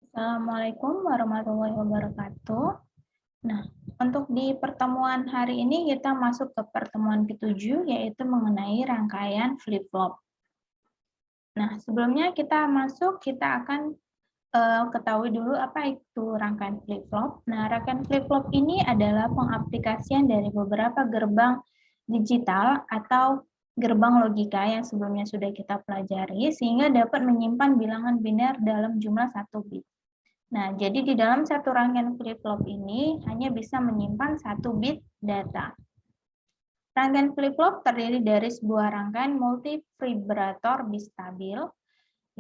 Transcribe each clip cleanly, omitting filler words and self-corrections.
Assalamualaikum warahmatullahi wabarakatuh. Nah, untuk di pertemuan hari ini kita masuk ke pertemuan ke-7 yaitu mengenai rangkaian flip-flop. Nah, sebelumnya kita masuk, kita akan ketahui dulu apa itu rangkaian flip-flop. Nah, rangkaian flip-flop ini adalah pengaplikasian dari beberapa gerbang digital atau gerbang logika yang sebelumnya sudah kita pelajari sehingga dapat menyimpan bilangan biner dalam jumlah 1 bit. Nah, jadi di dalam satu rangkaian flip-flop ini hanya bisa menyimpan 1 bit data. Rangkaian flip-flop terdiri dari sebuah rangkaian multivibrator bistabil.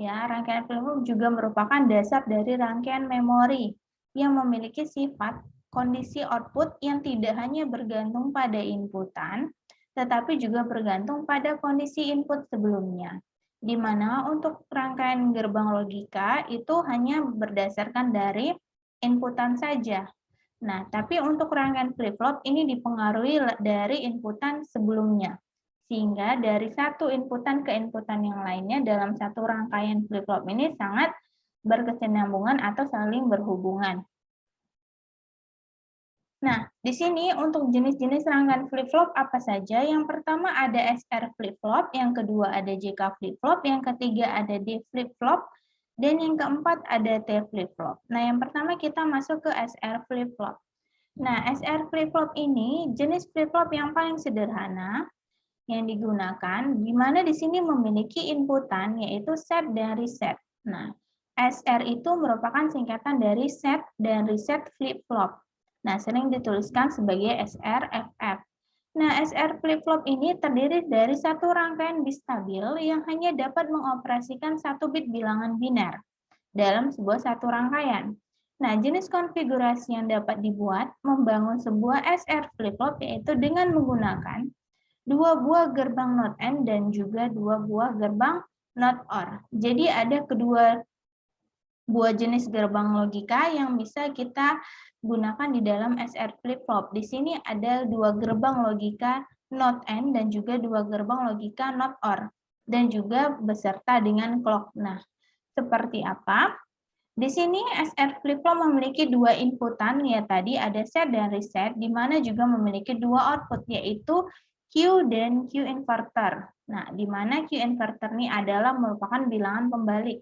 Ya, rangkaian flip-flop juga merupakan dasar dari rangkaian memori yang memiliki sifat kondisi output yang tidak hanya bergantung pada inputan, tetapi juga bergantung pada kondisi input sebelumnya, di mana untuk rangkaian gerbang logika itu hanya berdasarkan dari inputan saja. Nah, tapi untuk rangkaian flip-flop ini dipengaruhi dari inputan sebelumnya. Sehingga dari satu inputan ke inputan yang lainnya dalam satu rangkaian flip-flop ini sangat berkesinambungan atau saling berhubungan. Nah, di sini untuk jenis-jenis rangkaian flip-flop apa saja? Yang pertama ada SR flip-flop, yang kedua ada JK flip-flop, yang ketiga ada D flip-flop, dan yang keempat ada T flip-flop. Nah, yang pertama kita masuk ke SR flip-flop. Nah, SR flip-flop ini jenis flip-flop yang paling sederhana yang digunakan, di mana di sini memiliki inputan yaitu set dan reset. Nah, SR itu merupakan singkatan dari set dan reset flip-flop. Nah, sering dituliskan sebagai SRFF. Nah, SR flip-flop ini terdiri dari satu rangkaian bit stabil yang hanya dapat mengoperasikan 1 bit bilangan biner dalam sebuah satu rangkaian. Nah, jenis konfigurasi yang dapat dibuat membangun sebuah SR flip-flop yaitu dengan menggunakan 2 buah gerbang NOT AND dan juga 2 buah gerbang NOT OR. Jadi ada kedua buah jenis gerbang logika yang bisa kita gunakan di dalam SR flip-flop. Di sini ada 2 gerbang logika NOT AND dan juga 2 gerbang logika NOT OR dan juga beserta dengan clock. Nah, seperti apa? Di sini SR flip-flop memiliki 2 inputan, ya tadi ada set dan reset, di mana juga memiliki 2 output, yaitu Q dan Q inverter. Nah, di mana Q inverter ini adalah merupakan bilangan pembalik.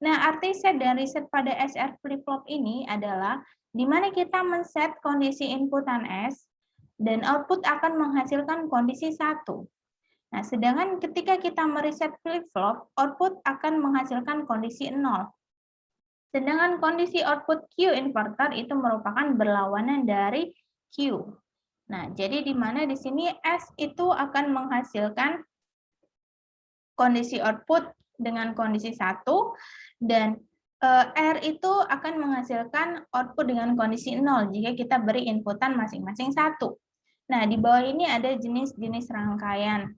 Nah, arti set dan reset pada SR flip-flop ini adalah di mana kita men-set kondisi inputan S dan output akan menghasilkan kondisi 1. Nah, sedangkan ketika kita mereset flip-flop, output akan menghasilkan kondisi 0. Sedangkan kondisi output Q inverter itu merupakan berlawanan dari Q. Nah, jadi di mana di sini S itu akan menghasilkan kondisi output dengan kondisi 1 dan R itu akan menghasilkan output dengan kondisi 0 jika kita beri inputan masing-masing 1. Nah, di bawah ini ada jenis-jenis rangkaian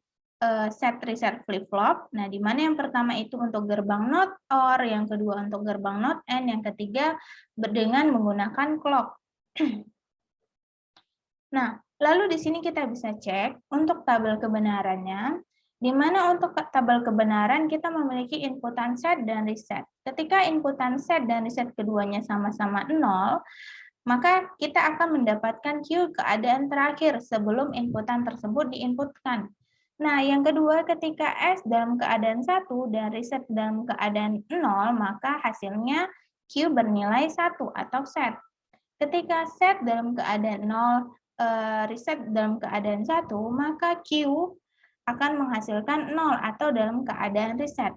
set reset flip-flop. Nah, di mana yang pertama itu untuk gerbang NOT OR, yang kedua untuk gerbang NOT AND, yang ketiga dengan menggunakan clock. Nah, lalu di sini kita bisa cek untuk tabel kebenarannya, di mana untuk tabel kebenaran kita memiliki inputan set dan reset. Ketika inputan set dan reset keduanya sama-sama 0, maka kita akan mendapatkan Q keadaan terakhir sebelum inputan tersebut diinputkan. Nah, yang kedua, ketika S dalam keadaan 1 dan reset dalam keadaan 0, maka hasilnya Q bernilai 1 atau set. Ketika set dalam keadaan 0, reset dalam keadaan 1, maka Q akan menghasilkan 0 atau dalam keadaan reset.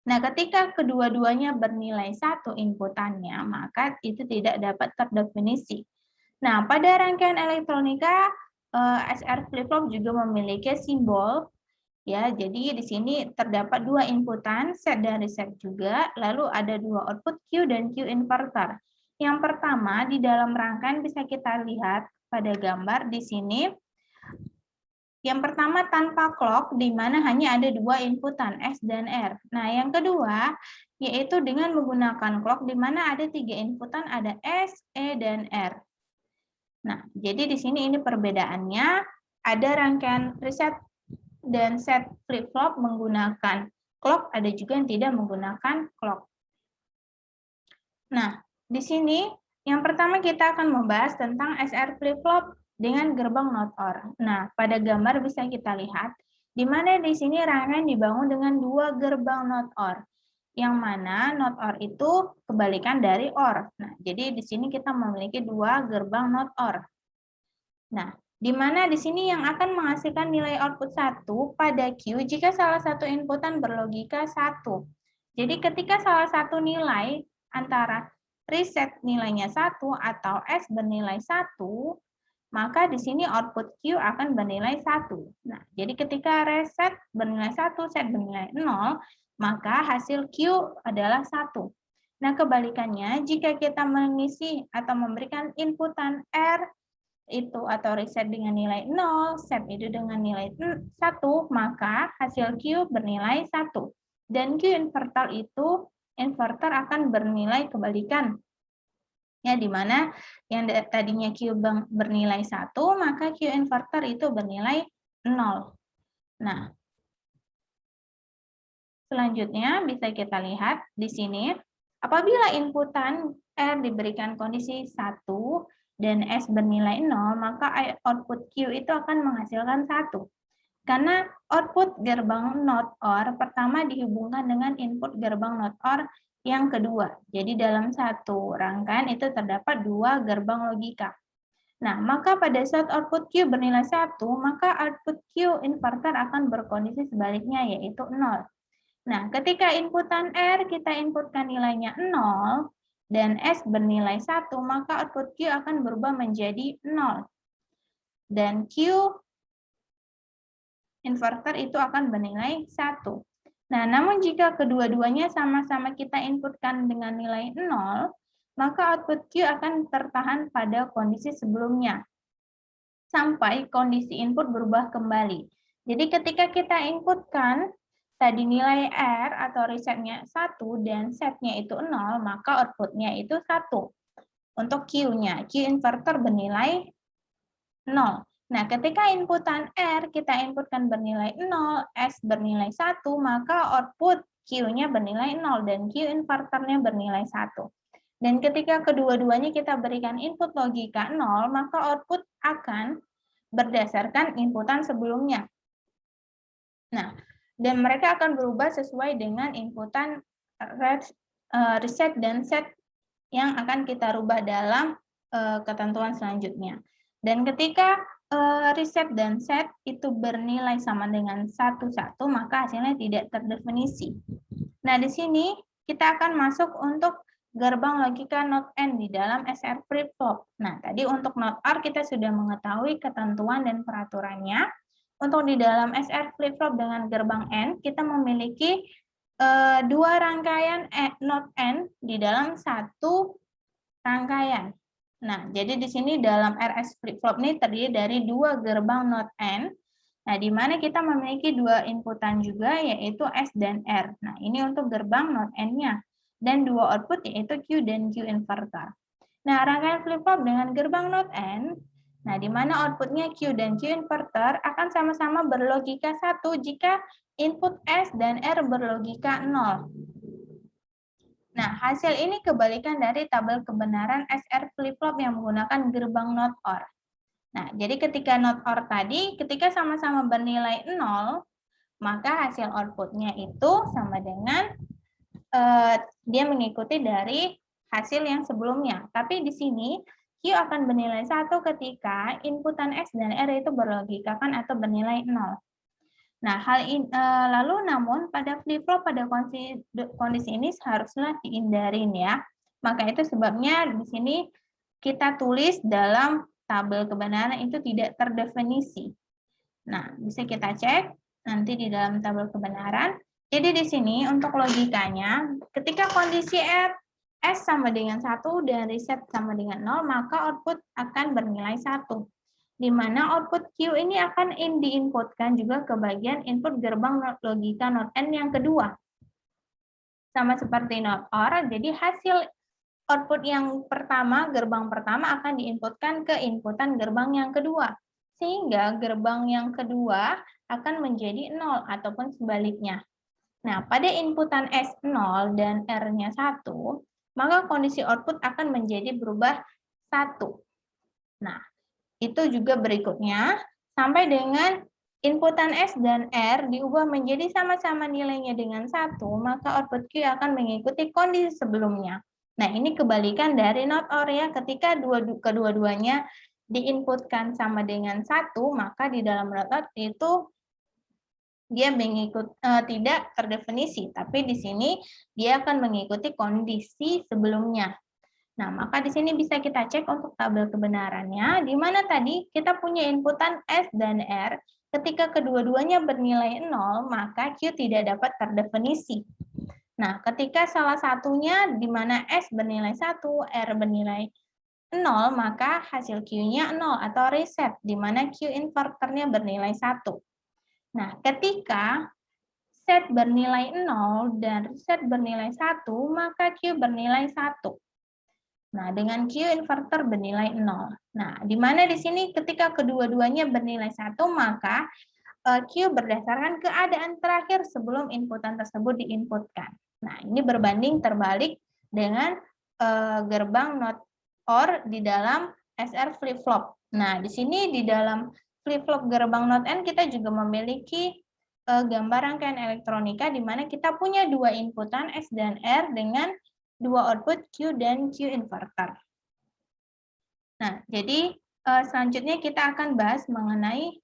Nah, ketika kedua-duanya bernilai 1 inputannya, maka itu tidak dapat terdefinisi. Nah, pada rangkaian elektronika, SR flip-flop juga memiliki simbol, ya. Jadi di sini terdapat 2 inputan, set dan reset juga, lalu ada 2 output Q dan Q inverter. Yang pertama, di dalam rangkaian bisa kita lihat pada gambar di sini. Yang pertama tanpa clock, di mana hanya ada 2 inputan, S dan R. Nah, yang kedua, yaitu dengan menggunakan clock, di mana ada 3 inputan, ada S, E, dan R. Nah, jadi di sini ini perbedaannya, ada rangkaian reset dan set flip-flop menggunakan clock, ada juga yang tidak menggunakan clock. Nah, di sini yang pertama kita akan membahas tentang SR flip-flop dengan gerbang not OR. Nah, pada gambar bisa kita lihat, di mana di sini rangkaian dibangun dengan dua gerbang not OR. Yang mana not OR itu kebalikan dari OR. Nah, jadi di sini kita memiliki dua gerbang not OR. Nah, di mana di sini yang akan menghasilkan nilai output 1 pada Q jika salah satu inputan berlogika 1. Jadi ketika salah satu nilai antara reset nilainya 1 atau S bernilai 1, maka di sini output Q akan bernilai 1. Nah, jadi ketika reset bernilai 1, set bernilai 0, maka hasil Q adalah 1. Nah, kebalikannya, jika kita mengisi atau memberikan inputan R itu atau reset dengan nilai 0, set itu dengan nilai 1, maka hasil Q bernilai 1. Dan Q inverter itu, inverter akan bernilai kebalikan. Ya, di mana yang tadinya Q bernilai 1, maka Q inverter itu bernilai 0. Nah, selanjutnya bisa kita lihat di sini, apabila inputan R diberikan kondisi 1 dan S bernilai 0, maka output Q itu akan menghasilkan 1. Karena output gerbang not OR pertama dihubungkan dengan input gerbang not OR yang kedua. Jadi dalam satu rangkaian itu terdapat dua gerbang logika. Nah, maka pada saat output Q bernilai 1, maka output Q inverter akan berkondisi sebaliknya, yaitu 0. Nah, ketika inputan R kita inputkan nilainya 0 dan S bernilai 1, maka output Q akan berubah menjadi 0. Dan Q inverter itu akan bernilai 1. Nah, namun jika kedua-duanya sama-sama kita inputkan dengan nilai 0, maka output Q akan tertahan pada kondisi sebelumnya, sampai kondisi input berubah kembali. Jadi ketika kita inputkan tadi nilai R atau resetnya 1 dan setnya itu 0, maka outputnya itu 1. Untuk Q-nya, Q inverter bernilai 0. Nah, ketika inputan R kita inputkan bernilai 0, S bernilai 1, maka output Q-nya bernilai 0 dan Q inverternya bernilai 1. Dan ketika kedua-duanya kita berikan input logika 0, maka output akan berdasarkan inputan sebelumnya. Nah, dan mereka akan berubah sesuai dengan inputan reset dan set yang akan kita rubah dalam ketentuan selanjutnya. Dan ketika reset dan set itu bernilai sama dengan 1, maka hasilnya tidak terdefinisi. Nah, di sini kita akan masuk untuk gerbang logika not AND di dalam SR flip-flop. Nah, tadi untuk not OR kita sudah mengetahui ketentuan dan peraturannya. Untuk di dalam SR flip-flop dengan gerbang AND, kita memiliki dua rangkaian not AND di dalam satu rangkaian. Nah, jadi di sini dalam RS flip-flop ini terdiri dari dua gerbang not AND. Nah, di mana kita memiliki dua inputan juga, yaitu S dan R. Nah, ini untuk gerbang not AND-nya. Dan dua output, yaitu Q dan Q inverter. Nah, rangkaian flip-flop dengan gerbang not AND, nah, di mana outputnya Q dan Q inverter akan sama-sama berlogika 1 jika input S dan R berlogika 0. Nah, hasil ini kebalikan dari tabel kebenaran SR flip-flop yang menggunakan gerbang not OR. Nah, jadi ketika not OR tadi, ketika sama-sama bernilai 0, maka hasil outputnya itu sama dengan dia mengikuti dari hasil yang sebelumnya. Tapi di sini, Q akan bernilai 1 ketika inputan S dan R itu berlogikakan atau bernilai 0. Nah, lalu namun pada flip-flop pada kondisi ini seharusnya dihindarin ya. Maka itu sebabnya di sini kita tulis dalam tabel kebenaran itu tidak terdefinisi. Nah, bisa kita cek nanti di dalam tabel kebenaran. Jadi di sini untuk logikanya, ketika kondisi S sama dengan 1 dan reset sama dengan 0, maka output akan bernilai 1. Di mana output Q ini akan diinputkan juga ke bagian input gerbang logika not AND yang kedua. Sama seperti not OR, jadi hasil output yang pertama, gerbang pertama akan diinputkan ke inputan gerbang yang kedua. Sehingga gerbang yang kedua akan menjadi 0 ataupun sebaliknya. Nah, pada inputan S 0 dan R-nya 1, maka kondisi output akan menjadi berubah 1. Nah, itu juga berikutnya, sampai dengan inputan S dan R diubah menjadi sama-sama nilainya dengan 1, maka output Q akan mengikuti kondisi sebelumnya. Nah, ini kebalikan dari not OR ya, ketika kedua-duanya diinputkan sama dengan 1, maka di dalam not OR itu dia tidak terdefinisi, tapi di sini dia akan mengikuti kondisi sebelumnya. Nah, maka di sini bisa kita cek untuk tabel kebenarannya, di mana tadi kita punya inputan S dan R, ketika kedua-duanya bernilai 0, maka Q tidak dapat terdefinisi. Nah, ketika salah satunya di mana S bernilai 1, R bernilai 0, maka hasil Q-nya 0 atau reset, di mana Q inverternya bernilai 1. Nah, ketika set bernilai 0 dan reset bernilai 1, maka Q bernilai 1. Nah, dengan Q inverter bernilai 0. Nah, di mana di sini ketika kedua-duanya bernilai 1, maka Q berdasarkan keadaan terakhir sebelum inputan tersebut diinputkan. Nah, ini berbanding terbalik dengan gerbang NOT OR di dalam SR flip-flop. Nah, di sini di dalam flip-flop gerbang NOT AND kita juga memiliki gambar rangkaian elektronika di mana kita punya dua inputan S dan R dengan dua output Q dan Q inverter. Nah, jadi selanjutnya kita akan bahas mengenai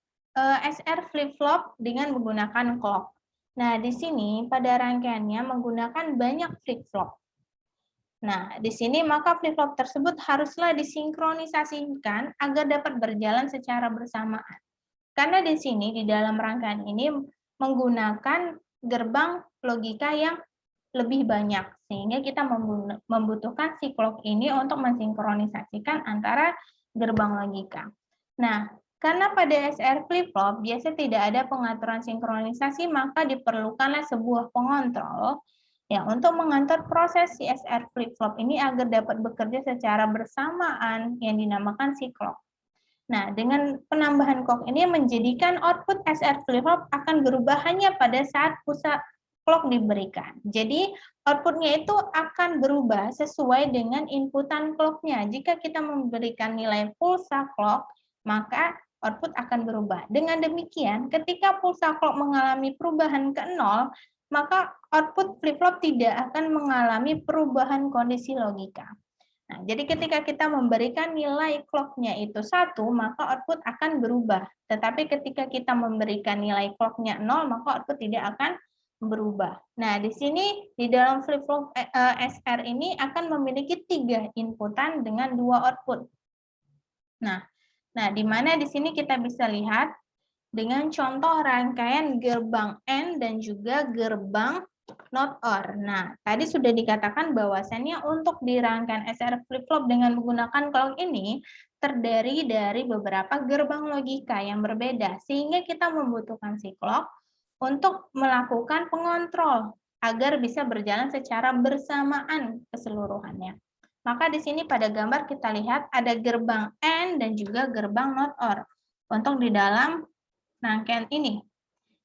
SR flip-flop dengan menggunakan clock. Nah, di sini pada rangkaiannya menggunakan banyak flip-flop. Nah, di sini maka flip-flop tersebut haruslah disinkronisasikan agar dapat berjalan secara bersamaan. Karena di sini di dalam rangkaian ini menggunakan gerbang logika yang lebih banyak, sehingga kita membutuhkan si clock ini untuk mensinkronisasikan antara gerbang logika. Nah, karena pada SR flip-flop biasanya tidak ada pengaturan sinkronisasi, maka diperlukanlah sebuah pengontrol ya untuk mengatur proses si SR flip-flop ini agar dapat bekerja secara bersamaan yang dinamakan si clock. Nah, dengan penambahan clock ini menjadikan output SR flip-flop akan berubah hanya pada saat pulsa clock diberikan. Jadi, outputnya itu akan berubah sesuai dengan inputan clock-nya. Jika kita memberikan nilai pulsa clock, maka output akan berubah. Dengan demikian, ketika pulsa clock mengalami perubahan ke 0, maka output flip-flop tidak akan mengalami perubahan kondisi logika. Nah, jadi ketika kita memberikan nilai clock-nya itu 1, maka output akan berubah. Tetapi ketika kita memberikan nilai clock-nya 0, maka output tidak akan berubah. Nah, di sini di dalam flip-flop SR ini akan memiliki 3 inputan dengan 2 output. Nah, di mana di sini kita bisa lihat dengan contoh rangkaian gerbang AND dan juga gerbang NOT OR. Nah, tadi sudah dikatakan bahwasannya untuk di rangkaian SR flip-flop dengan menggunakan clock ini terdiri dari beberapa gerbang logika yang berbeda, sehingga kita membutuhkan si clock untuk melakukan pengontrol agar bisa berjalan secara bersamaan keseluruhannya. Maka di sini pada gambar kita lihat ada gerbang AND dan juga gerbang NOT OR untuk di dalam rangkaian ini,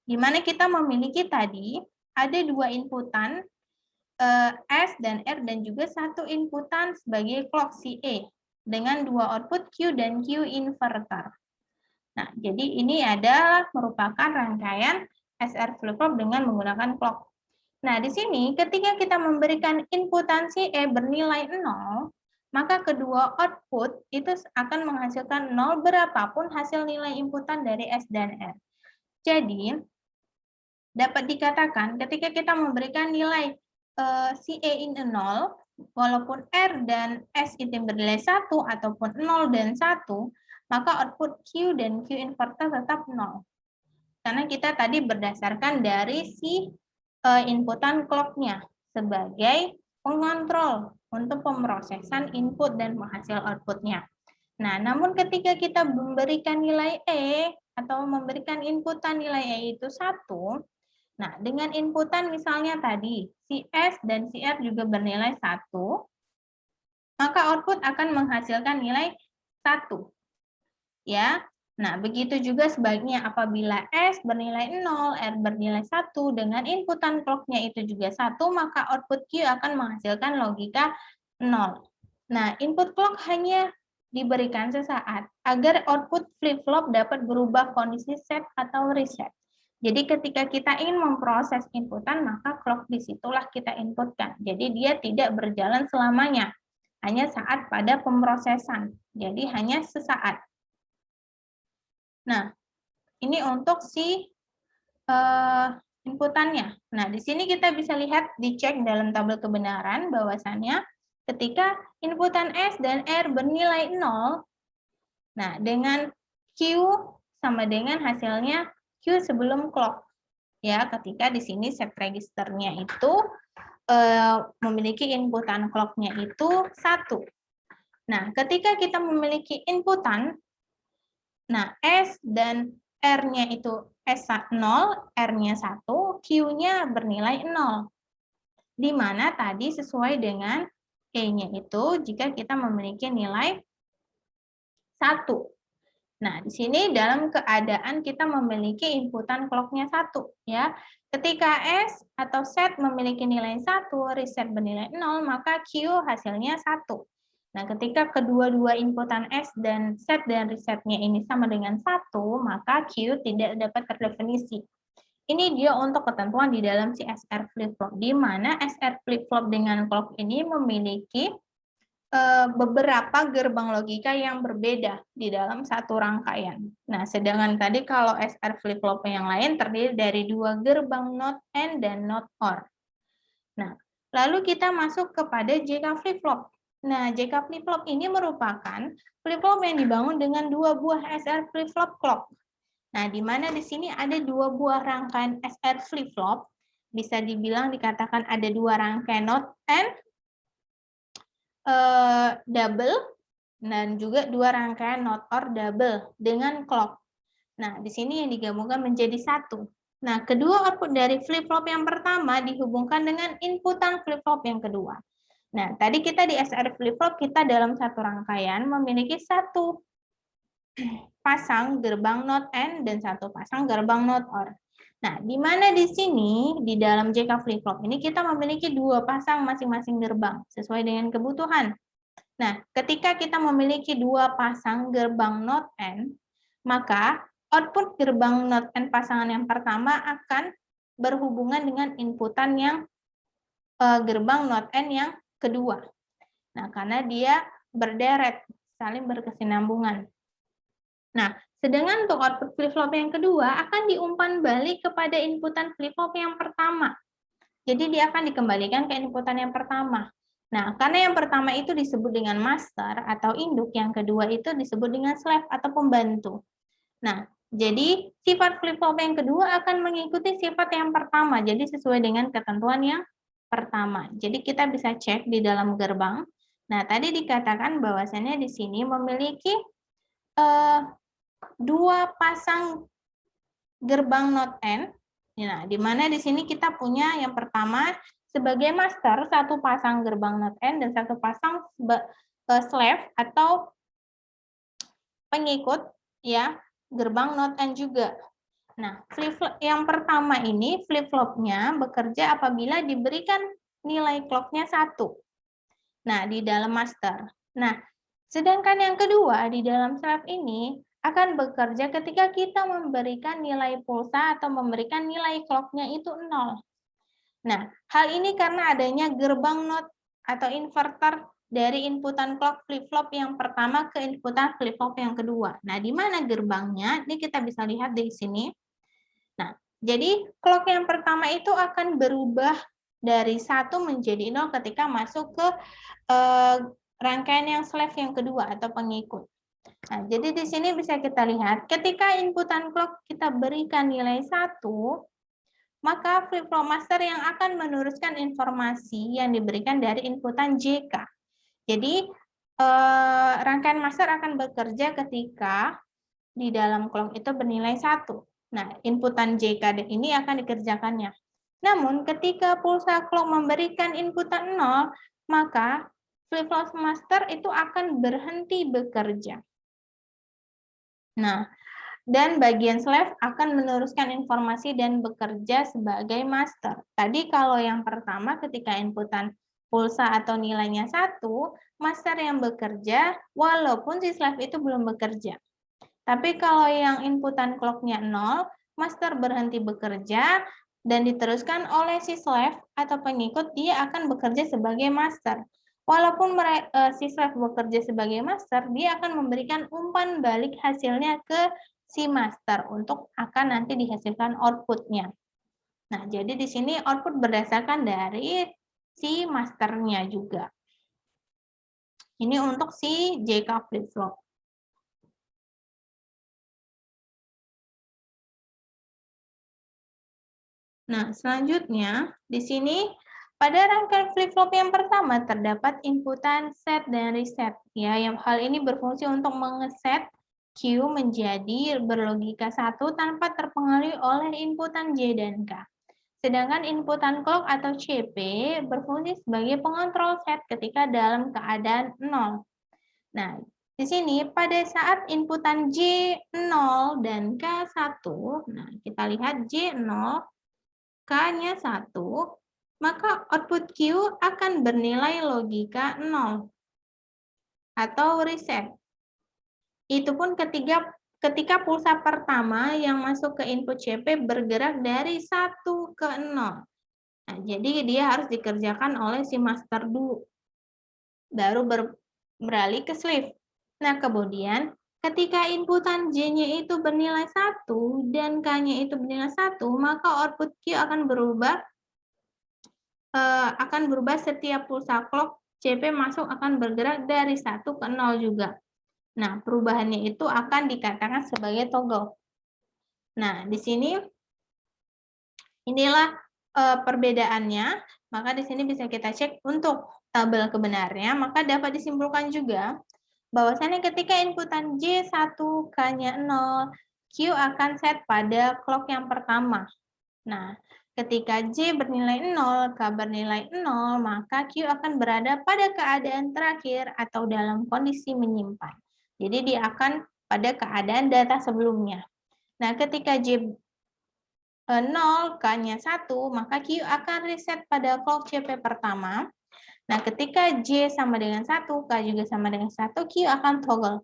di mana kita memiliki tadi ada 2 inputan S dan R dan juga 1 inputan sebagai clock CA dengan 2 output Q dan Q inverter. Nah, jadi ini adalah merupakan rangkaian SR flip-flop dengan menggunakan clock. Nah, di sini ketika kita memberikan inputan CA bernilai 0, maka kedua output itu akan menghasilkan 0 berapapun hasil nilai inputan dari S dan R. Jadi, dapat dikatakan ketika kita memberikan nilai CA ini 0, walaupun R dan S itu bernilai 1 ataupun 0 dan 1, maka output Q dan Q inverter tetap 0. Karena kita tadi berdasarkan dari si inputan clock-nya sebagai pengontrol untuk pemrosesan input dan penghasil output-nya. Nah, namun ketika kita memberikan nilai E atau memberikan inputan nilai E itu 1, nah dengan inputan misalnya tadi si S dan si R juga bernilai 1, maka output akan menghasilkan nilai 1. Ya. Nah, begitu juga sebaliknya apabila S bernilai 0, R bernilai 1, dengan inputan clock-nya itu juga 1, maka output Q akan menghasilkan logika 0. Nah, input clock hanya diberikan sesaat agar output flip-flop dapat berubah kondisi set atau reset. Jadi ketika kita ingin memproses inputan, maka clock disitulah kita inputkan. Jadi dia tidak berjalan selamanya, hanya saat pada pemrosesan. Jadi hanya sesaat. Nah, ini untuk si inputannya. Nah, di sini kita bisa lihat, dicek dalam tabel kebenaran bahwasannya ketika inputan S dan R bernilai 0, nah dengan Q sama dengan hasilnya Q sebelum clock. Ya, ketika di sini set registernya itu memiliki inputan clock-nya itu 1. Nah, ketika kita memiliki inputan, nah S dan R-nya itu S0, R-nya 1, Q-nya bernilai 0. Di mana tadi sesuai dengan E-nya itu jika kita memiliki nilai 1. Nah, di sini dalam keadaan kita memiliki inputan clock-nya 1. Ya. Ketika S atau set memiliki nilai 1, reset bernilai 0, maka Q hasilnya 1. Nah, ketika kedua-dua inputan S dan set dan resetnya ini sama dengan 1, maka Q tidak dapat terdefinisi. Ini dia untuk ketentuan di dalam si SR flip-flop, di mana SR flip-flop dengan clock ini memiliki beberapa gerbang logika yang berbeda di dalam satu rangkaian. Nah, sedangkan tadi kalau SR flip-flop yang lain terdiri dari 2 gerbang not AND dan not OR. Nah, lalu kita masuk kepada JK flip-flop. Nah, JK flip-flop ini merupakan flip-flop yang dibangun dengan 2 buah SR flip-flop clock. Nah, di mana di sini ada 2 buah rangkaian SR flip-flop, bisa dibilang dikatakan ada 2 rangkaian not AND double dan juga 2 rangkaian not OR double dengan clock. Nah, di sini yang digabungkan menjadi 1. Nah, kedua output dari flip-flop yang pertama dihubungkan dengan inputan flip-flop yang kedua. Nah, tadi kita di SR flip-flop kita dalam satu rangkaian memiliki 1 pasang gerbang not AND dan 1 pasang gerbang not OR. Nah, di mana di sini di dalam JK flip-flop ini kita memiliki 2 pasang masing-masing gerbang sesuai dengan kebutuhan. Nah, ketika kita memiliki 2 pasang gerbang not AND, maka output gerbang not AND pasangan yang pertama akan berhubungan dengan inputan yang gerbang not AND yang kedua. Nah, karena dia berderet, saling berkesinambungan. Nah, sedangkan untuk output flip-flop yang kedua akan diumpan balik kepada inputan flip-flop yang pertama. Jadi dia akan dikembalikan ke inputan yang pertama. Nah, karena yang pertama itu disebut dengan master atau induk, yang kedua itu disebut dengan slave atau pembantu. Nah, jadi sifat flip-flop yang kedua akan mengikuti sifat yang pertama, jadi sesuai dengan ketentuan yang pertama. Jadi kita bisa cek di dalam gerbang. Nah, tadi dikatakan bahwasannya di sini memiliki 2 pasang gerbang not AND. Nah, di mana di sini kita punya yang pertama sebagai master 1 pasang gerbang not AND dan 1 pasang slave atau pengikut ya gerbang not AND juga. Nah, flip-flop yang pertama ini flip-flopnya bekerja apabila diberikan nilai clock-nya 1. Nah, di dalam master. Nah, sedangkan yang kedua di dalam slave ini akan bekerja ketika kita memberikan nilai pulsa atau memberikan nilai clock-nya itu 0. Nah, hal ini karena adanya gerbang not atau inverter dari inputan clock flip-flop yang pertama ke inputan flip-flop yang kedua. Nah, di mana gerbangnya? Ini kita bisa lihat di sini. Nah, jadi clock yang pertama itu akan berubah dari 1 menjadi 0 ketika masuk ke rangkaian yang slave yang kedua atau pengikut. Nah, jadi di sini bisa kita lihat, ketika inputan clock kita berikan nilai 1, maka flip-flop master yang akan meneruskan informasi yang diberikan dari inputan JK. Jadi, rangkaian master akan bekerja ketika di dalam clock itu bernilai 1. Nah, inputan JK ini akan dikerjakannya. Namun, ketika pulsa clock memberikan inputan 0, maka flip-flop master itu akan berhenti bekerja. Nah, dan bagian slave akan meneruskan informasi dan bekerja sebagai master. Tadi kalau yang pertama ketika inputan pulsa atau nilainya 1, master yang bekerja walaupun si slave itu belum bekerja. Tapi kalau yang inputan clock-nya 0, master berhenti bekerja dan diteruskan oleh si slave atau pengikut, dia akan bekerja sebagai master. Walaupun si slave bekerja sebagai master, dia akan memberikan umpan balik hasilnya ke si master untuk akan nanti dihasilkan output-nya. Nah, jadi di sini output berdasarkan dari si masternya juga. Ini untuk si JK flip-flop. Nah, selanjutnya di sini pada rangkaian flip-flop yang pertama terdapat inputan set dan reset. Ya, yang hal ini berfungsi untuk mengeset Q menjadi berlogika 1 tanpa terpengaruhi oleh inputan J dan K. Sedangkan inputan clock atau CP berfungsi sebagai pengontrol set ketika dalam keadaan 0. Nah, di sini pada saat inputan J0 dan K1, nah kita lihat J0, K-nya 1, maka output Q akan bernilai logika 0 atau reset. Itu pun ketika pulsa pertama yang masuk ke input CP bergerak dari 1 ke 0. Nah, jadi dia harus dikerjakan oleh si master dulu. Baru beralih ke slave. Nah, kemudian ketika inputan J-nya itu bernilai 1 dan K-nya itu bernilai 1, maka output Q akan berubah setiap pulsa clock CP masuk akan bergerak dari 1 ke 0 juga. Nah, perubahannya itu akan dikatakan sebagai toggle. Nah, di sini inilah perbedaannya. Maka di sini bisa kita cek untuk tabel kebenarannya, maka dapat disimpulkan juga bahwasannya ketika inputan J1 K-nya 0, Q akan set pada clock yang pertama. Nah, ketika J bernilai 0, K bernilai 0, maka Q akan berada pada keadaan terakhir atau dalam kondisi menyimpan. Jadi dia akan pada keadaan data sebelumnya. Nah, ketika J 0, K-nya 1, maka Q akan reset pada clock CP pertama. Nah, ketika J sama dengan 1, K juga sama dengan 1, Q akan toggle.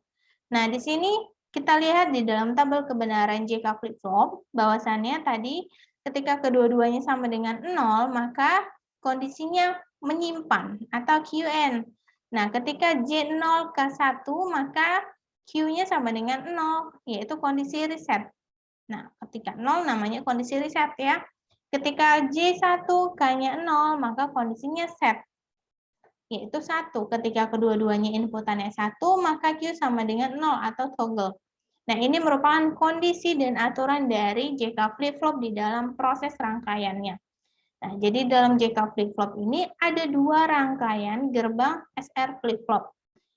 Nah, di sini kita lihat di dalam tabel kebenaran JK flip-flop, bahwasannya tadi ketika kedua-duanya sama dengan 0, maka kondisinya menyimpan atau QN. Nah, ketika J0 K1, maka Q-nya sama dengan 0, yaitu kondisi reset. Nah, ketika 0 namanya kondisi reset ya. Ketika J1 K-nya 0, maka kondisinya set, yaitu 1. Ketika kedua-duanya inputannya 1, maka Q sama dengan 0 atau toggle. Nah, ini merupakan kondisi dan aturan dari JK flip-flop di dalam proses rangkaiannya. Nah, jadi dalam JK flip-flop ini ada 2 rangkaian gerbang SR flip-flop,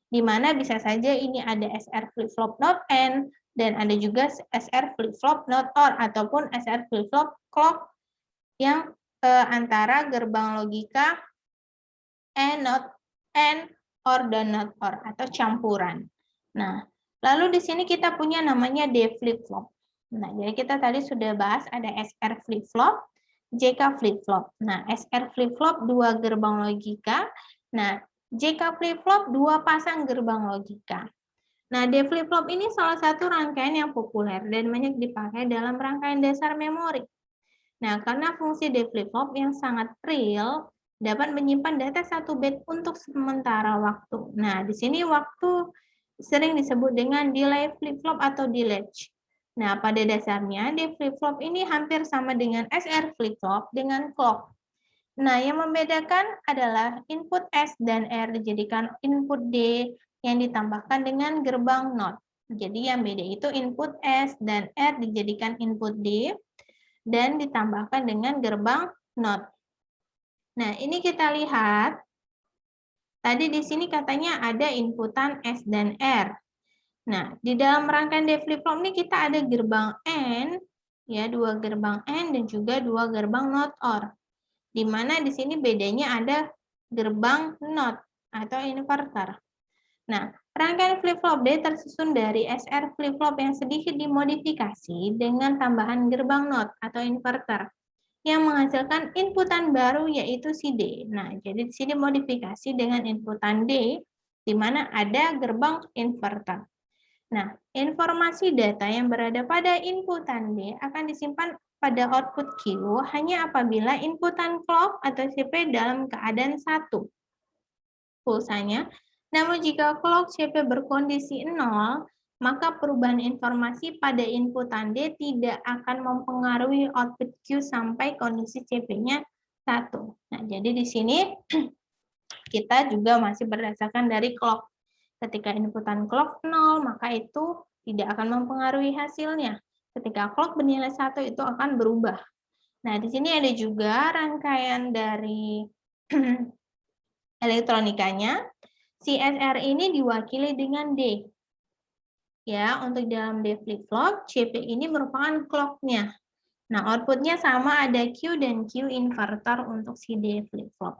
di mana bisa saja ini ada SR flip-flop not AND, dan ada juga SR flip-flop not OR, ataupun SR flip-flop clock yang antara gerbang logika AND, not AND, OR, dan not OR, atau campuran. Nah, lalu di sini kita punya namanya D flip-flop. Nah, jadi kita tadi sudah bahas ada SR flip-flop, JK flip-flop. Nah, SR flip-flop 2 gerbang logika. Nah, JK flip-flop 2 pasang gerbang logika. Nah, D flip-flop ini salah satu rangkaian yang populer dan banyak dipakai dalam rangkaian dasar memori. Nah, karena fungsi D flip-flop yang sangat real, dapat menyimpan data 1 bit untuk sementara waktu. Nah, di sini waktu sering disebut dengan delay flip-flop atau delatch. Nah, pada dasarnya D flip-flop ini hampir sama dengan SR flip-flop dengan clock. Nah, yang membedakan adalah input S dan R dijadikan input D yang ditambahkan dengan gerbang NOT. Jadi yang beda itu input S dan R dijadikan input D dan ditambahkan dengan gerbang NOT. Nah, ini kita lihat. Tadi di sini katanya ada inputan S dan R. Nah, di dalam rangkaian D flip-flop ini kita ada gerbang AND, ya, 2 gerbang AND dan juga 2 gerbang NOT OR. Di mana di sini bedanya ada gerbang NOT atau inverter. Nah, rangkaian flip-flop D tersusun dari SR flip-flop yang sedikit dimodifikasi dengan tambahan gerbang NOT atau inverter. yang menghasilkan inputan baru yaitu si D. Nah, jadi di sini modifikasi dengan inputan D, di mana ada gerbang inverter. Nah, informasi data yang berada pada inputan D akan disimpan pada output Q hanya apabila inputan clock atau CP dalam keadaan 1 pulsanya. Namun jika clock CP berkondisi 0, maka perubahan informasi pada inputan D tidak akan mempengaruhi output Q sampai kondisi CP-nya 1. Nah, jadi di sini kita juga masih berdasarkan dari clock. Ketika inputan clock 0, maka itu tidak akan mempengaruhi hasilnya. Ketika clock bernilai 1, itu akan berubah. Nah, di sini ada juga rangkaian dari elektronikanya. Si SR ini diwakili dengan D. Ya, untuk dalam D flip-flop, CP ini merupakan clock-nya. Nah, output-nya sama, ada Q dan Q inverter untuk si D flip-flop.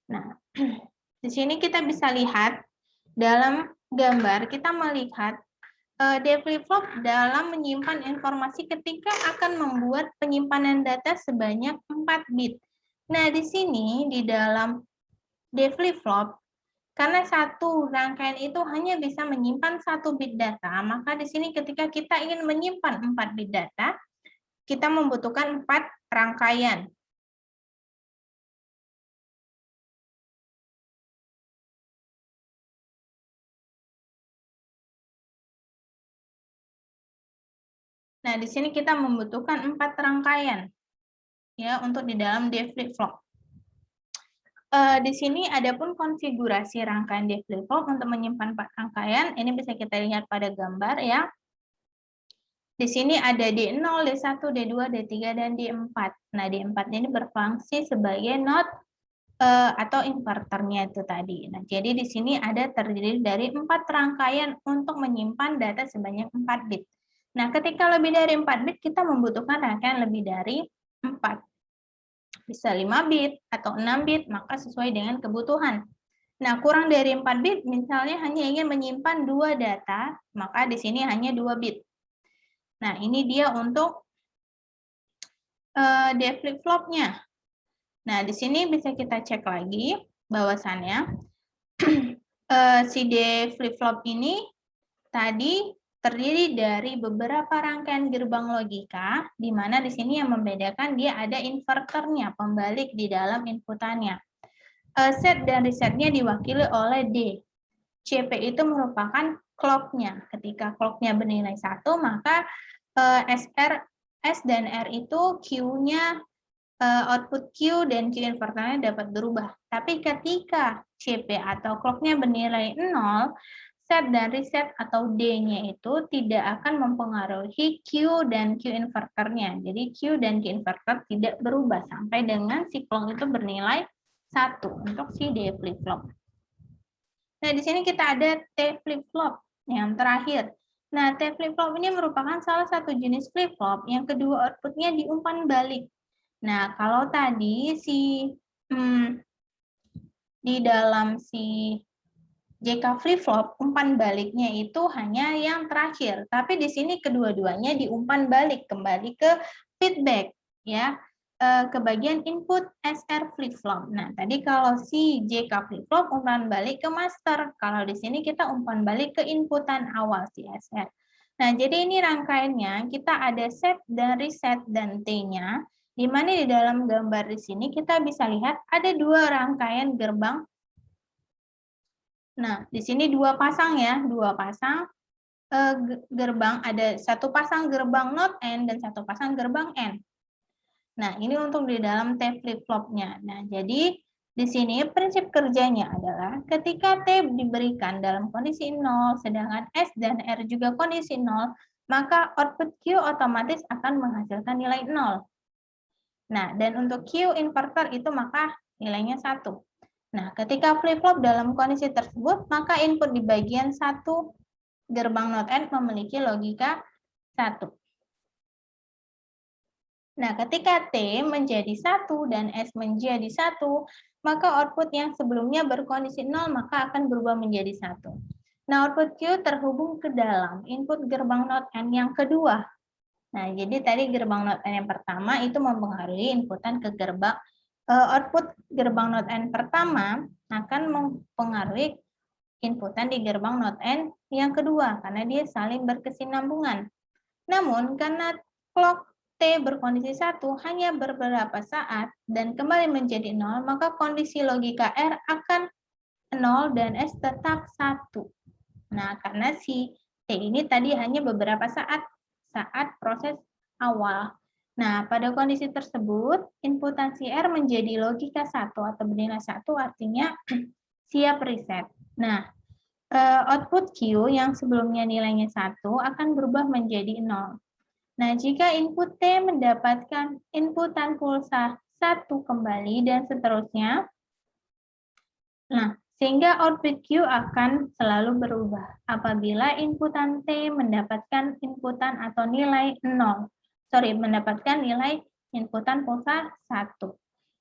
Nah, di sini kita bisa lihat dalam gambar, kita melihat D flip-flop dalam menyimpan informasi ketika akan membuat penyimpanan data sebanyak 4 bit. Nah, di sini di dalam D flip-flop, karena satu rangkaian itu hanya bisa menyimpan 1 bit data, maka di sini ketika kita ingin menyimpan 4 bit data, kita membutuhkan 4 rangkaian. Nah, di sini kita membutuhkan 4 rangkaian ya untuk di dalam D flip-flop. Di sini ada pun konfigurasi rangkaian D flip-flop untuk menyimpan 4 rangkaian. Ini bisa kita lihat pada gambar ya. Di sini ada D0, D1, D2, D3, dan D4. Nah, D4 ini berfungsi sebagai not atau inverternya itu tadi. Nah, jadi di sini ada terdiri dari 4 rangkaian untuk menyimpan data sebanyak 4 bit. Nah, ketika lebih dari 4 bit, kita membutuhkan rangkaian lebih dari 4. Bisa 5 bit atau 6 bit, maka sesuai dengan kebutuhan. Nah, kurang dari 4 bit, misalnya hanya ingin menyimpan 2 data, maka di sini hanya 2 bit. Nah, ini dia untuk D flip-flopnya. Nah, di sini bisa kita cek lagi bahwasannya si D flip-flop ini tadi terdiri dari beberapa rangkaian gerbang logika, di mana di sini yang membedakan dia ada inverternya, pembalik di dalam inputannya. Set dan resetnya diwakili oleh D. CP itu merupakan clock-nya. Ketika clock-nya bernilai 1, maka S dan R itu Q-nya, output Q dan Q inverternya dapat berubah. Tapi ketika CP atau clock-nya bernilai 0, set dan reset atau D-nya itu tidak akan mempengaruhi Q dan Q inverternya. Jadi Q dan Q inverter tidak berubah sampai dengan si clock itu bernilai 1 untuk si D flip-flop. Nah, di sini kita ada T flip-flop yang terakhir. Nah, T flip-flop ini merupakan salah satu jenis flip-flop yang kedua outputnya diumpan balik. Nah, kalau tadi di dalam si JK flip-flop, umpan baliknya itu hanya yang terakhir. Tapi di sini kedua-duanya diumpan balik, kembali ke feedback, ya, ke bagian input SR flip-flop. Nah, tadi kalau si JK flip-flop umpan balik ke master. Kalau di sini kita umpan balik ke inputan awal si SR. Nah, jadi ini rangkaiannya, kita ada set dan reset dan T-nya, di mana di dalam gambar di sini kita bisa lihat ada 2 rangkaian gerbang. Nah, di sini 2 pasang ya, 2 pasang gerbang, ada 1 pasang gerbang not N dan 1 pasang gerbang N. Nah, ini untuk di dalam T flip-flopnya. Nah, jadi di sini prinsip kerjanya adalah ketika T diberikan dalam kondisi 0, sedangkan S dan R juga kondisi 0, maka output Q otomatis akan menghasilkan nilai 0. Nah, dan untuk Q inverter itu maka nilainya 1. Nah, ketika flip-flop dalam kondisi tersebut, maka input di bagian 1 gerbang not N memiliki logika 1. Nah, ketika T menjadi 1 dan S menjadi 1, maka output yang sebelumnya berkondisi 0 maka akan berubah menjadi 1. Nah, output Q terhubung ke dalam input gerbang not N yang kedua. Nah, jadi tadi gerbang not N yang pertama itu mempengaruhi inputan ke gerbang output gerbang not N pertama akan mempengaruhi inputan di gerbang not N yang kedua karena dia saling berkesinambungan. Namun karena clock T berkondisi 1 hanya beberapa saat dan kembali menjadi 0, maka kondisi logika R akan 0 dan S tetap 1. Nah, karena si T ini tadi hanya beberapa saat proses awal. Nah, pada kondisi tersebut, inputan si R menjadi logika 1 atau bernilai 1 artinya siap reset. Nah, output Q yang sebelumnya nilainya 1 akan berubah menjadi 0. Nah, jika input T mendapatkan inputan pulsa 1 kembali dan seterusnya, nah, sehingga output Q akan selalu berubah apabila inputan T mendapatkan inputan atau nilai 0. Mendapatkan nilai inputan pulsa 1.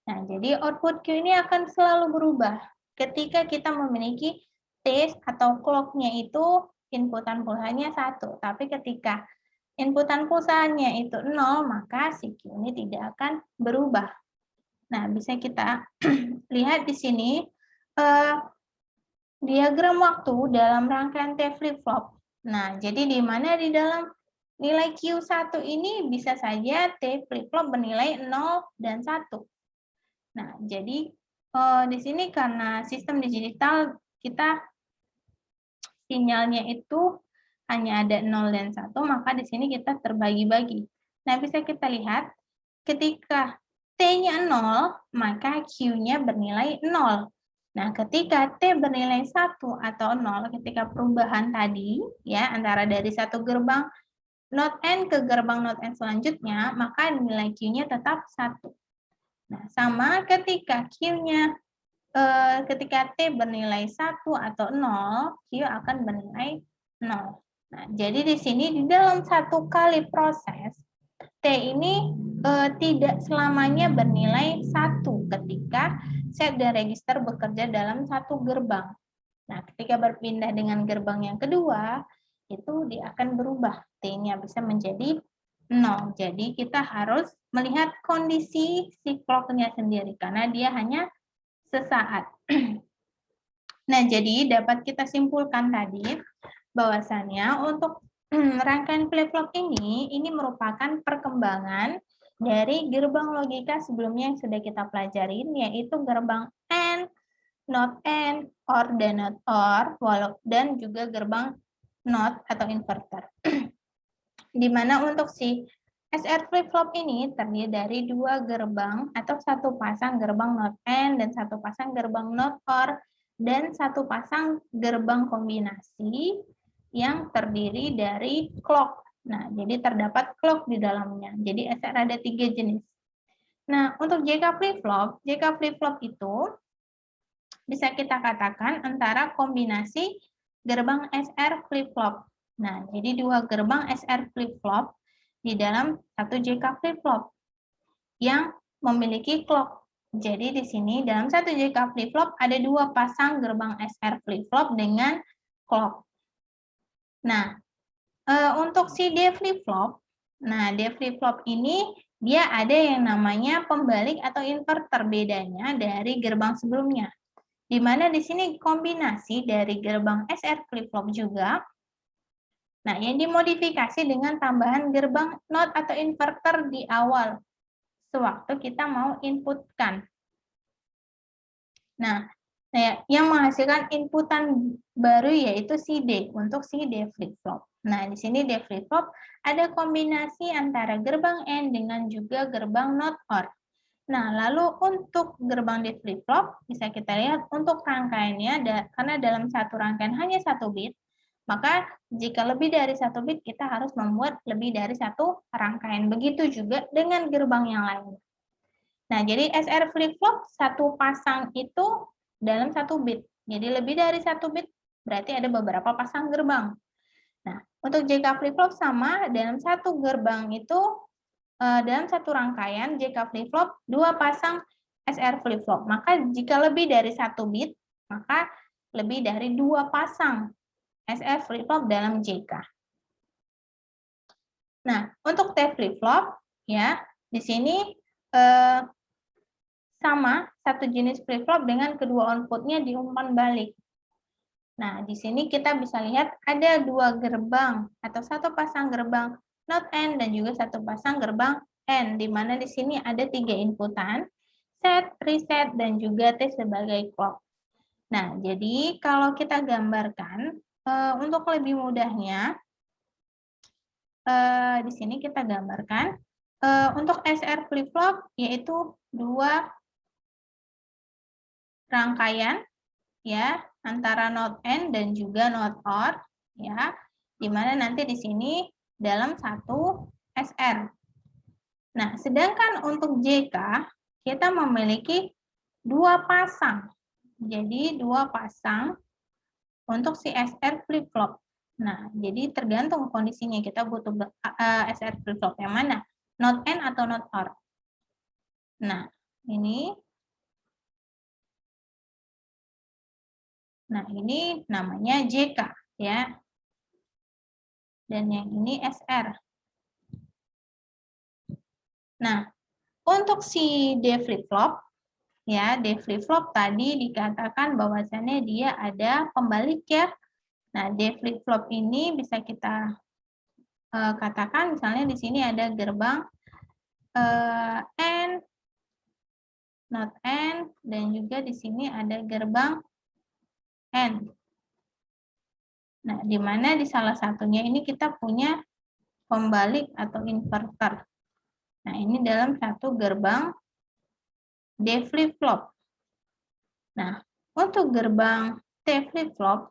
Nah, jadi output Q ini akan selalu berubah ketika kita memiliki T atau clock-nya itu inputan pulsanya 1. Tapi ketika inputan pulsanya itu 0, maka si Q ini tidak akan berubah. Nah, bisa kita lihat di sini diagram waktu dalam rangkaian T flip-flop. Nah, jadi di mana di dalam nilai Q1 ini bisa saja T flip-flop bernilai 0 dan 1. Nah, jadi di sini karena sistem digital kita sinyalnya itu hanya ada 0 dan 1, maka di sini kita terbagi-bagi. Nah, bisa kita lihat ketika T-nya 0, maka Q-nya bernilai 0. Nah, ketika T bernilai 1 atau 0, ketika perubahan tadi, ya antara dari satu gerbang not N ke gerbang not N selanjutnya, maka nilai Q-nya tetap 1. Nah, sama ketika Q-nya, ketika T bernilai 1 atau 0, Q akan bernilai 0. Nah, jadi di sini di dalam satu kali proses, T ini tidak selamanya bernilai 1 ketika set dan register bekerja dalam satu gerbang. Nah, ketika berpindah dengan gerbang yang kedua, itu dia akan berubah. T-nya bisa menjadi 0. Jadi kita harus melihat kondisi si clock-nya sendiri, karena dia hanya sesaat. Nah, jadi dapat kita simpulkan tadi, bahwasannya untuk rangkaian flip-flop ini merupakan perkembangan dari gerbang logika sebelumnya yang sudah kita pelajarin, yaitu gerbang AND, NOT AND, OR dan NOT OR, dan juga gerbang NOT atau inverter. Di mana untuk si SR flip-flop ini terdiri dari dua gerbang atau satu pasang gerbang NOT AND dan satu pasang gerbang NOT OR dan satu pasang gerbang kombinasi yang terdiri dari clock. Nah, jadi terdapat clock di dalamnya. Jadi SR ada 3 jenis. Nah, untuk JK flip-flop itu bisa kita katakan antara kombinasi gerbang SR flip-flop. Nah, jadi dua gerbang SR flip-flop di dalam satu JK flip-flop yang memiliki clock. Jadi di sini dalam satu JK flip-flop ada dua pasang gerbang SR flip-flop dengan clock. Nah, untuk si D flip-flop, nah D flip-flop ini dia ada yang namanya pembalik atau inverter, bedanya dari gerbang sebelumnya. Di mana di sini kombinasi dari gerbang SR flip-flop juga. Nah, yang dimodifikasi dengan tambahan gerbang NOT atau inverter di awal sewaktu kita mau inputkan. Nah, yang menghasilkan inputan baru yaitu si D untuk si D flip-flop. Nah, di sini D flip-flop ada kombinasi antara gerbang N dengan juga gerbang NOT OR. Nah, lalu untuk gerbang D flip-flop bisa kita lihat untuk rangkaiannya, karena dalam satu rangkaian hanya 1 bit, maka jika lebih dari 1 bit kita harus membuat lebih dari satu rangkaian. Begitu juga dengan gerbang yang lain. Nah, jadi SR flip-flop satu pasang itu dalam 1 bit. Jadi lebih dari 1 bit berarti ada beberapa pasang gerbang. Nah, untuk JK flip-flop sama, dalam satu gerbang itu dalam satu rangkaian JK flip-flop 2 pasang SR flip-flop. Maka jika lebih dari 1 bit, maka lebih dari 2 pasang SR flip-flop dalam JK. Nah, untuk T flip-flop, ya, di sini sama, satu jenis flip-flop dengan kedua output-nya diumpan balik. Nah, di sini kita bisa lihat ada dua gerbang atau satu pasang gerbang not AND dan juga satu pasang gerbang AND, di mana di sini ada 3 inputan, set, reset, dan juga T sebagai clock. Nah, jadi kalau kita gambarkan, untuk lebih mudahnya, di sini kita gambarkan, untuk SR flip-flop yaitu dua rangkaian ya antara not AND dan juga not OR ya, di mana nanti di sini dalam satu SR. Nah, sedangkan untuk JK kita memiliki dua pasang. Jadi dua pasang untuk si SR flip-flop. Nah, jadi tergantung kondisinya kita butuh SR flip-flop yang mana? Not AND atau not OR. Nah, ini namanya JK ya. Dan yang ini SR. Nah, untuk si D flip-flop ya, D flip-flop tadi dikatakan bahwasannya dia ada pembalik ya. Nah, D flip-flop ini bisa kita katakan misalnya di sini ada gerbang AND, not AND, dan juga di sini ada gerbang AND. Nah, di mana di salah satunya ini kita punya pembalik atau inverter. Nah, ini dalam satu gerbang D flip-flop. Nah, untuk gerbang T flip-flop,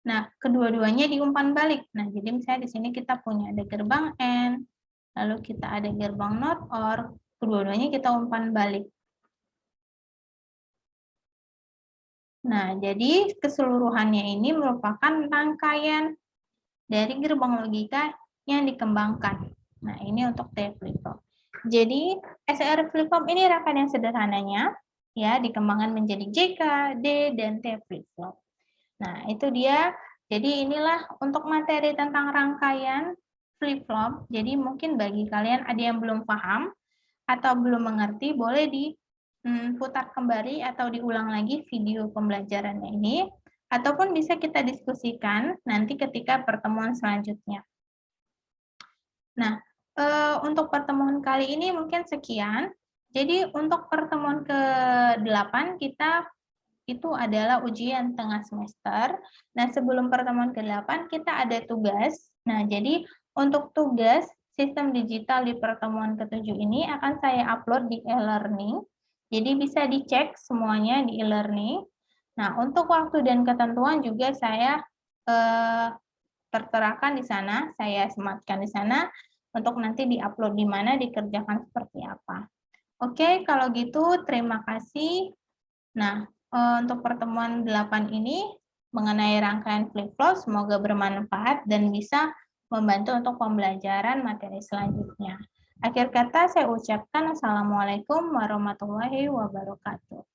nah, kedua-duanya diumpan balik. Nah, jadi misalnya di sini kita punya ada gerbang AND, lalu kita ada gerbang NOT OR, kedua-duanya kita umpan balik. Nah, jadi keseluruhannya ini merupakan rangkaian dari gerbang logika yang dikembangkan. Nah, ini untuk T flip-flop. Jadi, SR flip-flop ini rangkaian yang sederhananya, ya, dikembangkan menjadi JK, D, dan T flip-flop. Nah, itu dia. Jadi inilah untuk materi tentang rangkaian flip-flop. Jadi mungkin bagi kalian ada yang belum paham atau belum mengerti, boleh diputar kembali atau diulang lagi video pembelajarannya ini, ataupun bisa kita diskusikan nanti ketika pertemuan selanjutnya. Nah, untuk pertemuan kali ini mungkin sekian. Jadi untuk pertemuan ke-8 kita itu adalah ujian tengah semester. Nah, sebelum pertemuan ke-8 kita ada tugas. Nah, jadi untuk tugas sistem digital di pertemuan ke-7 ini akan saya upload di e-learning. Jadi bisa dicek semuanya di e-learning. Nah, untuk waktu dan ketentuan juga saya terterakan di sana, saya sematkan di sana untuk nanti diupload di mana, dikerjakan seperti apa. Oke, kalau gitu terima kasih. Nah, untuk pertemuan 8 ini mengenai rangkaian flip-flop semoga bermanfaat dan bisa membantu untuk pembelajaran materi selanjutnya. Akhir kata saya ucapkan Assalamualaikum warahmatullahi wabarakatuh.